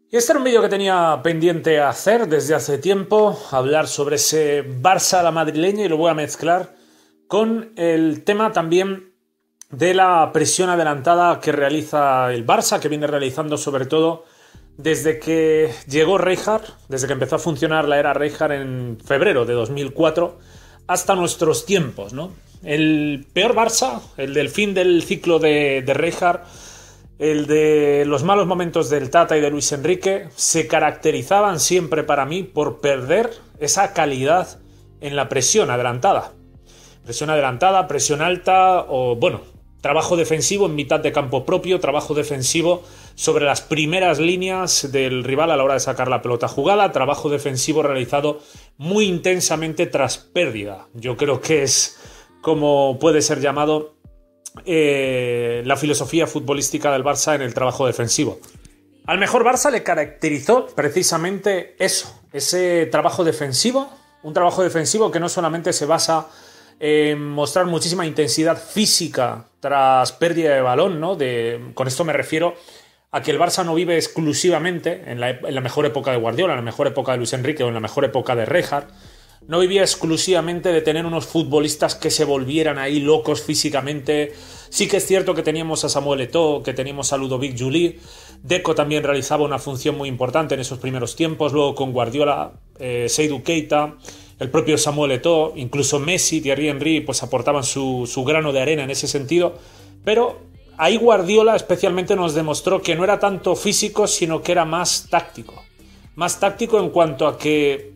Y este era un vídeo que tenía pendiente hacer desde hace tiempo, hablar sobre ese Barça a la madrileña, y lo voy a mezclar con el tema también de la presión adelantada que realiza el Barça, que viene realizando sobre todo desde que llegó Rijkaard, desde que empezó a funcionar la era Rijkaard en febrero de 2004 hasta nuestros tiempos, ¿no? El peor Barça, el del fin del ciclo de Rijkaard, el de los malos momentos del Tata y de Luis Enrique, se caracterizaban siempre para mí por perder esa calidad en la presión adelantada. Presión adelantada, presión alta o, bueno, trabajo defensivo en mitad de campo propio, trabajo defensivo sobre las primeras líneas del rival a la hora de sacar la pelota jugada, trabajo defensivo realizado muy intensamente tras pérdida. Yo creo que es como puede ser llamado la filosofía futbolística del Barça en el trabajo defensivo. Al mejor Barça le caracterizó precisamente eso, ese trabajo defensivo, un trabajo defensivo que no solamente se basa en mostrar muchísima intensidad física tras pérdida de balón, ¿no? Con esto me refiero a que el Barça no vive exclusivamente en la mejor época de Guardiola, en la mejor época de Luis Enrique o en la mejor época de Rijkaard. No vivía exclusivamente de tener unos futbolistas que se volvieran ahí locos físicamente. Sí que es cierto que teníamos a Samuel Eto'o, que teníamos a Ludovic Giuly. Deco también realizaba una función muy importante en esos primeros tiempos. Luego con Guardiola, Seydou Keita, el propio Samuel Eto'o, incluso Messi, Thierry Henry, pues aportaban su grano de arena en ese sentido. Pero ahí Guardiola especialmente nos demostró que no era tanto físico, sino que era más táctico. Más táctico en cuanto a que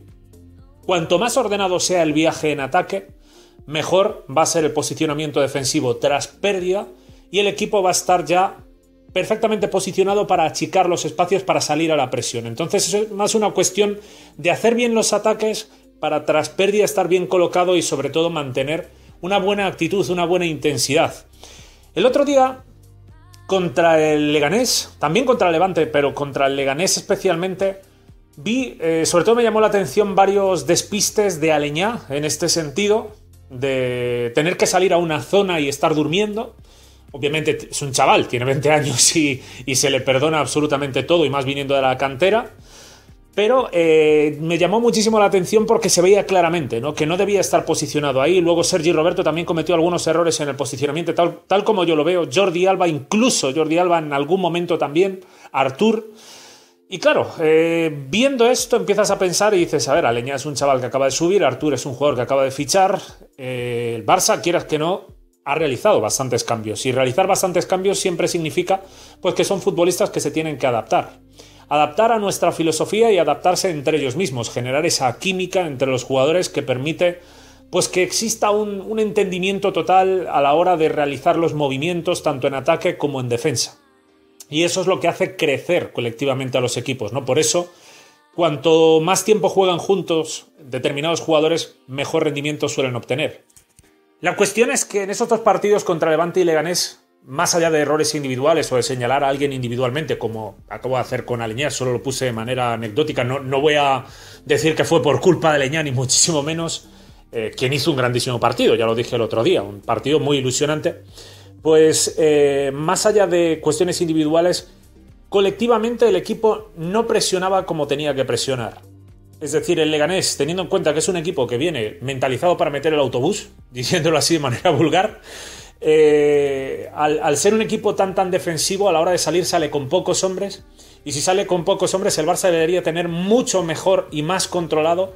cuanto más ordenado sea el viaje en ataque, mejor va a ser el posicionamiento defensivo tras pérdida y el equipo va a estar ya perfectamente posicionado para achicar los espacios para salir a la presión. Entonces es más una cuestión de hacer bien los ataques para tras pérdida estar bien colocado y sobre todo mantener una buena actitud, una buena intensidad. El otro día contra el Leganés, también contra el Levante, pero contra el Leganés especialmente, vi, sobre todo me llamó la atención varios despistes de Aleñá en este sentido, de tener que salir a una zona y estar durmiendo. Obviamente es un chaval, tiene 20 años y se le perdona absolutamente todo, y más viniendo de la cantera. Pero me llamó muchísimo la atención porque se veía claramente, ¿no?, que no debía estar posicionado ahí. Luego Sergi Roberto también cometió algunos errores en el posicionamiento, tal como yo lo veo. Jordi Alba en algún momento también. Artur. Y claro, viendo esto empiezas a pensar y dices, a ver, Aleñá es un chaval que acaba de subir, Artur es un jugador que acaba de fichar, el Barça, quieras que no, ha realizado bastantes cambios, y realizar bastantes cambios siempre significa pues que son futbolistas que se tienen que adaptar a nuestra filosofía y adaptarse entre ellos mismos, generar esa química entre los jugadores que permite pues que exista un entendimiento total a la hora de realizar los movimientos tanto en ataque como en defensa. Y eso es lo que hace crecer colectivamente a los equipos, ¿no? Por eso, cuanto más tiempo juegan juntos determinados jugadores, mejor rendimiento suelen obtener. La cuestión es que en esos dos partidos contra Levante y Leganés, más allá de errores individuales o de señalar a alguien individualmente, como acabo de hacer con Aleñá, solo lo puse de manera anecdótica, no voy a decir que fue por culpa de Aleñá, ni muchísimo menos, quien hizo un grandísimo partido, ya lo dije el otro día, un partido muy ilusionante. Pues más allá de cuestiones individuales, colectivamente el equipo no presionaba como tenía que presionar. Es decir, el Leganés, teniendo en cuenta que es un equipo que viene mentalizado para meter el autobús, diciéndolo así de manera vulgar, al ser un equipo tan defensivo, a la hora de salir sale con pocos hombres, y si sale con pocos hombres el Barça debería tener mucho mejor y más controlado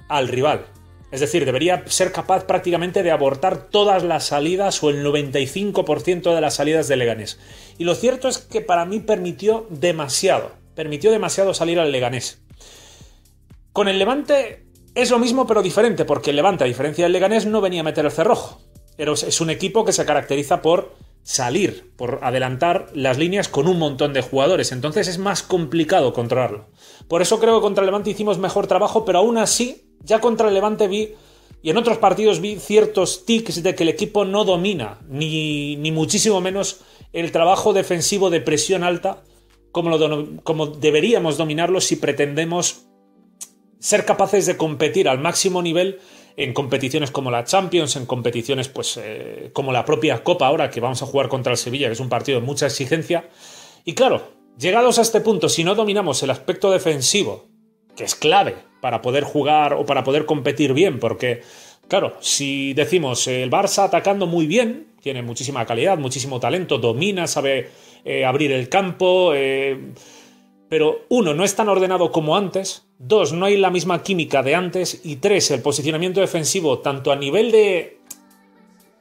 al rival. Es decir, debería ser capaz prácticamente de abortar todas las salidas o el 95% de las salidas de Leganés. Y lo cierto es que para mí permitió demasiado salir al Leganés. Con el Levante es lo mismo pero diferente, porque el Levante, a diferencia del Leganés, no venía a meter el cerrojo. Es un equipo que se caracteriza por salir, por adelantar las líneas con un montón de jugadores. Entonces es más complicado controlarlo. Por eso creo que contra el Levante hicimos mejor trabajo, pero aún así, ya contra el Levante vi, y en otros partidos vi ciertos tics de que el equipo no domina, ni muchísimo menos el trabajo defensivo de presión alta, como deberíamos dominarlo si pretendemos ser capaces de competir al máximo nivel en competiciones como la Champions, en competiciones pues como la propia Copa ahora, que vamos a jugar contra el Sevilla, que es un partido de mucha exigencia. Y claro, Llegados a este punto, si no dominamos el aspecto defensivo, que es clave para poder jugar o para poder competir bien, porque, claro, si decimos el Barça atacando muy bien, tiene muchísima calidad, muchísimo talento, domina, sabe abrir el campo, pero uno, no es tan ordenado como antes, dos, no hay la misma química de antes, y tres, el posicionamiento defensivo, tanto a nivel de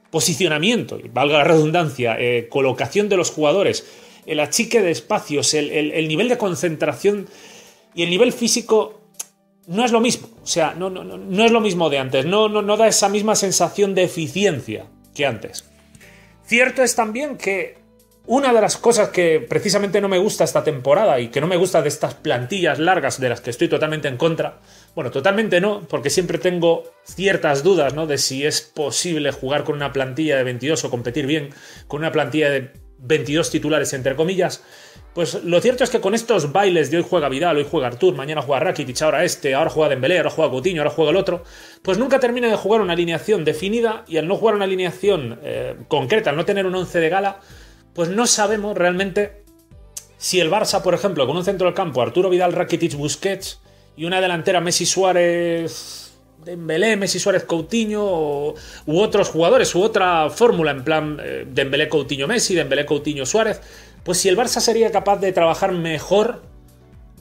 posicionamiento, y valga la redundancia, colocación de los jugadores, el achique de espacios, el nivel de concentración y el nivel físico no es lo mismo. O sea, no es lo mismo de antes, no da esa misma sensación de eficiencia que antes. Cierto es también que una de las cosas que precisamente no me gusta esta temporada y que no me gusta de estas plantillas largas de las que estoy totalmente en contra, bueno, totalmente no, porque siempre tengo ciertas dudas, ¿no?, de si es posible jugar con una plantilla de 22 o competir bien con una plantilla de 22 titulares, entre comillas. Pues lo cierto es que con estos bailes de hoy juega Vidal, hoy juega Artur, mañana juega Rakitic, ahora juega Dembélé, ahora juega Coutinho, ahora juega el otro, pues nunca termina de jugar una alineación definida, y al no jugar una alineación concreta, al no tener un 11 de gala, pues no sabemos realmente si el Barça, por ejemplo, con un centro del campo, Arturo Vidal, Rakitic, Busquets, y una delantera Messi, Suárez, Dembélé, Messi, Suárez, Coutinho, u otros jugadores, u otra fórmula en plan Dembélé, Coutinho, Messi, Dembélé, Coutinho, Suárez, pues si el Barça sería capaz de trabajar mejor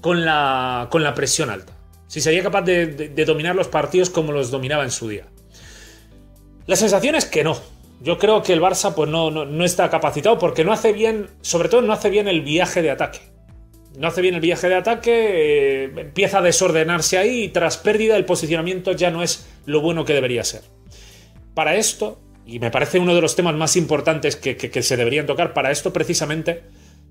con la presión alta, si sería capaz de dominar los partidos como los dominaba en su día. La sensación es que no. Yo creo que el Barça pues no está capacitado, porque no hace bien, sobre todo no hace bien el viaje de ataque. No hace bien el viaje de ataque, empieza a desordenarse ahí, y tras pérdida el posicionamiento ya no es lo bueno que debería ser. Para esto, y me parece uno de los temas más importantes que se deberían tocar, para esto precisamente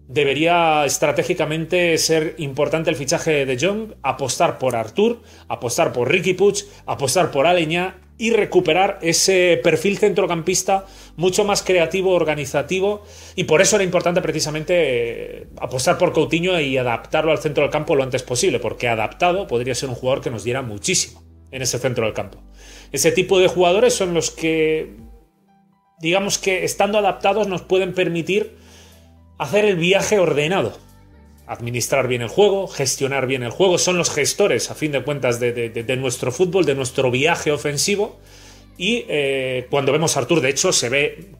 debería estratégicamente ser importante el fichaje de Jong, apostar por Artur, apostar por Riqui Puig, apostar por Aleñá y recuperar ese perfil centrocampista mucho más creativo, organizativo, y por eso era importante precisamente apostar por Coutinho y adaptarlo al centro del campo lo antes posible, porque adaptado podría ser un jugador que nos diera muchísimo en ese centro del campo. Ese tipo de jugadores son los que, digamos que estando adaptados, nos pueden permitir hacer el viaje ordenado, administrar bien el juego, gestionar bien el juego. Son los gestores, a fin de cuentas, de nuestro fútbol, de nuestro viaje ofensivo. Y cuando vemos a Artur, de hecho, se ve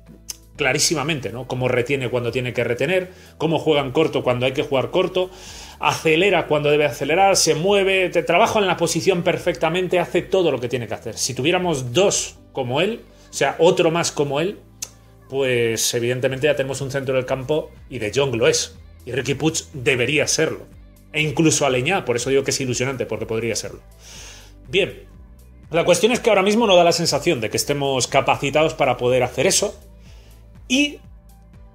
clarísimamente, ¿no?, cómo retiene cuando tiene que retener, cómo juega en corto cuando hay que jugar corto, acelera cuando debe acelerar, se mueve, trabaja en la posición perfectamente, hace todo lo que tiene que hacer. Si tuviéramos dos como él, o sea, otro más como él, pues evidentemente ya tenemos un centro del campo, y De Jong lo es, y Riqui Puig debería serlo, e incluso Aleñá, por eso digo que es ilusionante, porque podría serlo. Bien, la cuestión es que ahora mismo no da la sensación de que estemos capacitados para poder hacer eso, y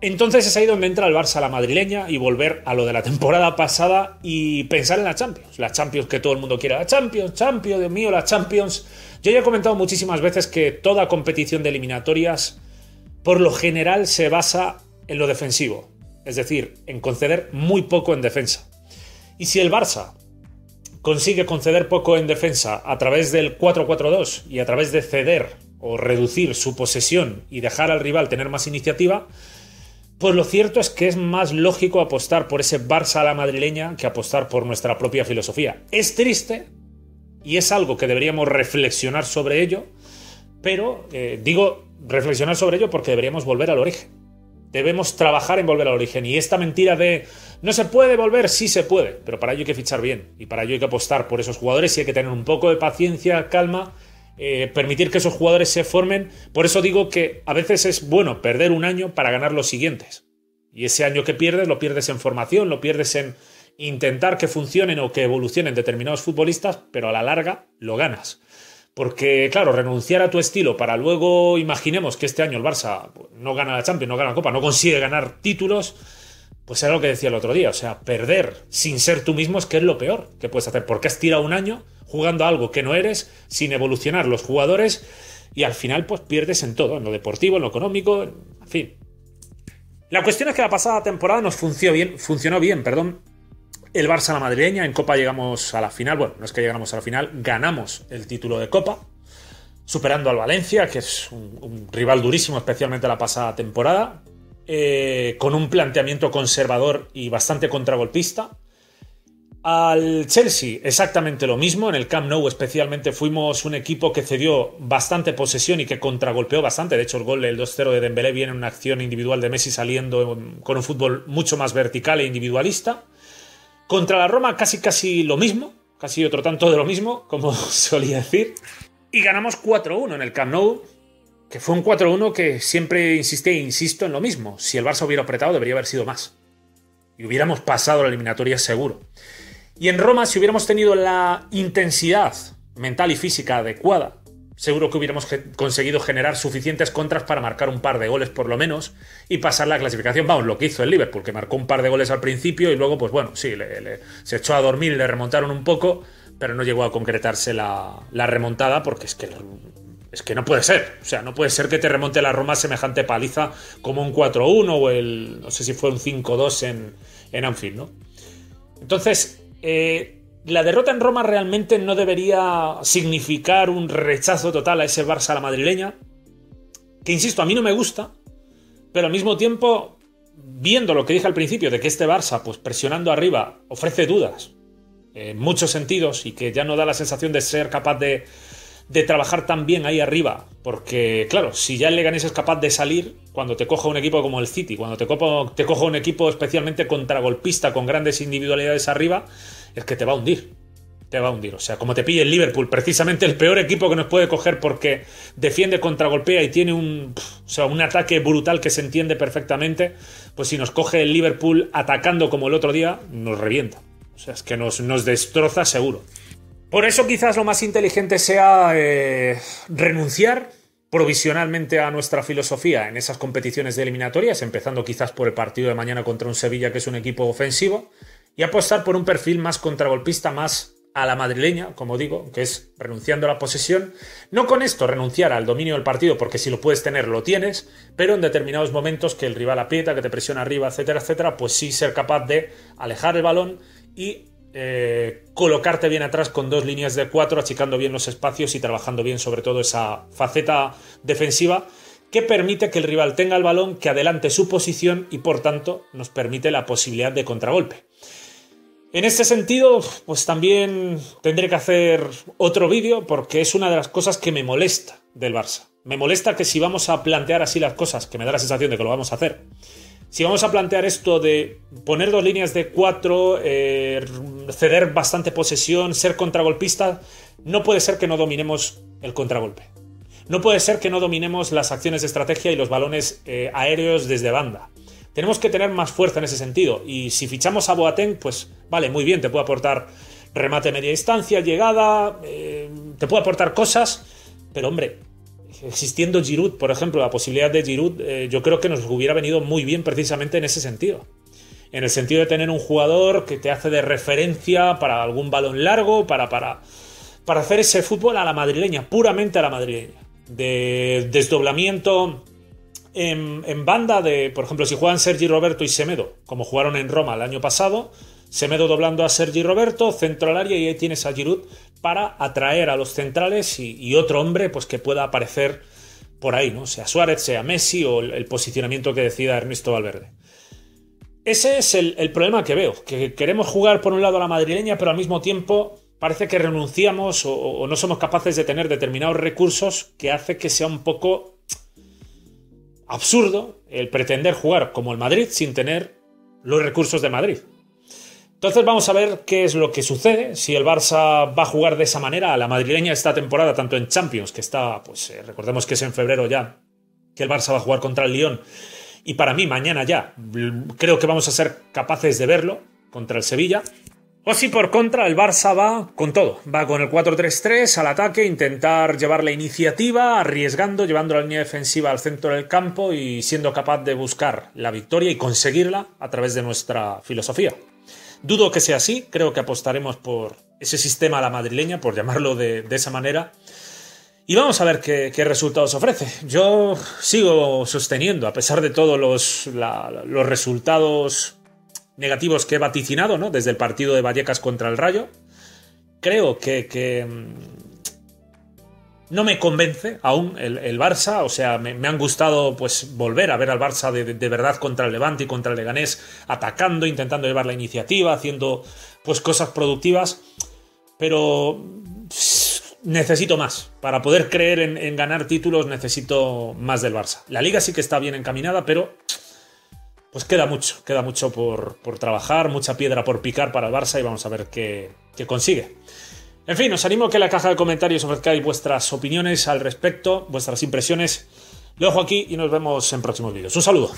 entonces es ahí donde entra el Barça a la madrileña, y volver a lo de la temporada pasada y pensar en la Champions que todo el mundo quiere, la Champions, Dios mío, la Champions. Yo ya he comentado muchísimas veces que toda competición de eliminatorias por lo general se basa en lo defensivo, es decir, en conceder muy poco en defensa. Y si el Barça consigue conceder poco en defensa a través del 4-4-2 y a través de ceder o reducir su posesión y dejar al rival tener más iniciativa, pues lo cierto es que es más lógico apostar por ese Barça a la madrileña que apostar por nuestra propia filosofía. Es triste y es algo que deberíamos reflexionar sobre ello, pero digo reflexionar sobre ello porque deberíamos volver al origen. Debemos trabajar en volver al origen, y esta mentira de no se puede volver, sí se puede, pero para ello hay que fichar bien, y para ello hay que apostar por esos jugadores, y hay que tener un poco de paciencia, calma, permitir que esos jugadores se formen. Por eso digo que a veces es bueno perder un año para ganar los siguientes, y ese año que pierdes lo pierdes en formación, lo pierdes en intentar que funcionen o que evolucionen determinados futbolistas, pero a la larga lo ganas. Porque, claro, renunciar a tu estilo para luego, imaginemos que este año el Barça no gana la Champions, no gana la Copa, no consigue ganar títulos, pues era lo que decía el otro día. O sea, perder sin ser tú mismo es que es lo peor que puedes hacer, porque has tirado un año jugando a algo que no eres, sin evolucionar los jugadores, y al final pues pierdes en todo, en lo deportivo, en lo económico, en fin. La cuestión es que la pasada temporada nos funcionó bien, el Barça a la madrileña. En Copa llegamos a la final, bueno, no es que llegamos a la final, ganamos el título de Copa, superando al Valencia, que es un rival durísimo, especialmente la pasada temporada. con un planteamiento conservador y bastante contragolpista. Al Chelsea exactamente lo mismo, en el Camp Nou especialmente fuimos un equipo que cedió bastante posesión y que contragolpeó bastante. De hecho, el gol del 2-0 de Dembélé viene en una acción individual de Messi saliendo con un fútbol mucho más vertical e individualista. Contra la Roma casi lo mismo, casi otro tanto de lo mismo, como solía decir. Y ganamos 4-1 en el Camp Nou, que fue un 4-1 que siempre insistí e insisto en lo mismo. Si el Barça hubiera apretado debería haber sido más. Y hubiéramos pasado la eliminatoria seguro. Y en Roma, si hubiéramos tenido la intensidad mental y física adecuada, seguro que hubiéramos conseguido generar suficientes contras para marcar un par de goles por lo menos y pasar la clasificación. Vamos, lo que hizo el Liverpool, que marcó un par de goles al principio y luego, pues bueno, sí, se echó a dormir y le remontaron un poco, pero no llegó a concretarse la remontada porque es que no puede ser. O sea, no puede ser que te remonte la Roma semejante paliza como un 4-1 o no sé si fue un 5-2 en Anfield, ¿no? Entonces, la derrota en Roma realmente no debería significar un rechazo total a ese Barça a la madrileña, que insisto, a mí no me gusta, pero al mismo tiempo, viendo lo que dije al principio de que este Barça, pues presionando arriba, ofrece dudas en muchos sentidos y que ya no da la sensación de ser capaz de trabajar tan bien ahí arriba, porque claro, si ya el Leganés es capaz de salir cuando te coja un equipo como el City, cuando te coja un equipo especialmente contragolpista con grandes individualidades arriba, es que te va a hundir, o sea, como te pille el Liverpool, precisamente el peor equipo que nos puede coger porque defiende, contragolpea y tiene un ataque brutal que se entiende perfectamente, pues si nos coge el Liverpool atacando como el otro día, nos revienta, o sea, es que nos destroza seguro. Por eso quizás lo más inteligente sea renunciar provisionalmente a nuestra filosofía en esas competiciones de eliminatorias, empezando quizás por el partido de mañana contra un Sevilla que es un equipo ofensivo, y apostar por un perfil más contragolpista, más a la madrileña, como digo, que es renunciando a la posesión. No con esto renunciar al dominio del partido, porque si lo puedes tener, lo tienes, pero en determinados momentos que el rival aprieta, que te presiona arriba, etcétera, etcétera, pues sí ser capaz de alejar el balón y colocarte bien atrás con dos líneas de 4, achicando bien los espacios y trabajando bien sobre todo esa faceta defensiva que permite que el rival tenga el balón, que adelante su posición y por tanto nos permite la posibilidad de contragolpe. En este sentido, pues también tendré que hacer otro vídeo porque es una de las cosas que me molesta del Barça. Me molesta que si vamos a plantear así las cosas, que me da la sensación de que lo vamos a hacer, si vamos a plantear esto de poner dos líneas de 4, ceder bastante posesión, ser contragolpista, no puede ser que no dominemos el contragolpe. No puede ser que no dominemos las acciones de estrategia y los balones aéreos desde banda. Tenemos que tener más fuerza en ese sentido. Y si fichamos a Boateng, pues vale, muy bien, te puede aportar remate media distancia, llegada, te puede aportar cosas, pero hombre, existiendo Giroud, por ejemplo, la posibilidad de Giroud, yo creo que nos hubiera venido muy bien precisamente en ese sentido. En el sentido de tener un jugador que te hace de referencia para algún balón largo, para hacer ese fútbol a la madrileña, puramente a la madrileña. De desdoblamiento en banda, por ejemplo, si juegan Sergi Roberto y Semedo, como jugaron en Roma el año pasado, Semedo doblando a Sergi Roberto, centro al área y ahí tienes a Giroud para atraer a los centrales y otro hombre pues que pueda aparecer por ahí, ¿no? Sea Suárez, sea Messi o el posicionamiento que decida Ernesto Valverde. Ese es el problema que veo, que queremos jugar por un lado a la madrileña, pero al mismo tiempo parece que renunciamos o no somos capaces de tener determinados recursos que hace que sea un poco absurdo el pretender jugar como el Madrid sin tener los recursos de Madrid. Entonces vamos a ver qué es lo que sucede, si el Barça va a jugar de esa manera a la madrileña esta temporada, tanto en Champions, que está, pues recordemos que es en febrero ya, que el Barça va a jugar contra el Lyon, y para mí mañana ya creo que vamos a ser capaces de verlo contra el Sevilla, o si por contra el Barça va con todo, va con el 4-3-3 al ataque, intentar llevar la iniciativa, arriesgando, llevando la línea defensiva al centro del campo y siendo capaz de buscar la victoria y conseguirla a través de nuestra filosofía. Dudo que sea así, creo que apostaremos por ese sistema a la madrileña, por llamarlo de esa manera, y vamos a ver qué resultados ofrece. Yo sigo sosteniendo, a pesar de todos los resultados negativos que he vaticinado, ¿no? Desde el partido de Vallecas contra el Rayo, creo que No me convence aún el Barça, o sea, me han gustado pues volver a ver al Barça de verdad contra el Levante y contra el Leganés, atacando, intentando llevar la iniciativa, haciendo pues cosas productivas, pero necesito más. Para poder creer en ganar títulos necesito más del Barça. La Liga sí que está bien encaminada, pero pues queda mucho por trabajar, mucha piedra por picar para el Barça y vamos a ver qué consigue. En fin, os animo a que en la caja de comentarios ofrezcáis vuestras opiniones al respecto, vuestras impresiones. Lo dejo aquí y nos vemos en próximos vídeos. Un saludo.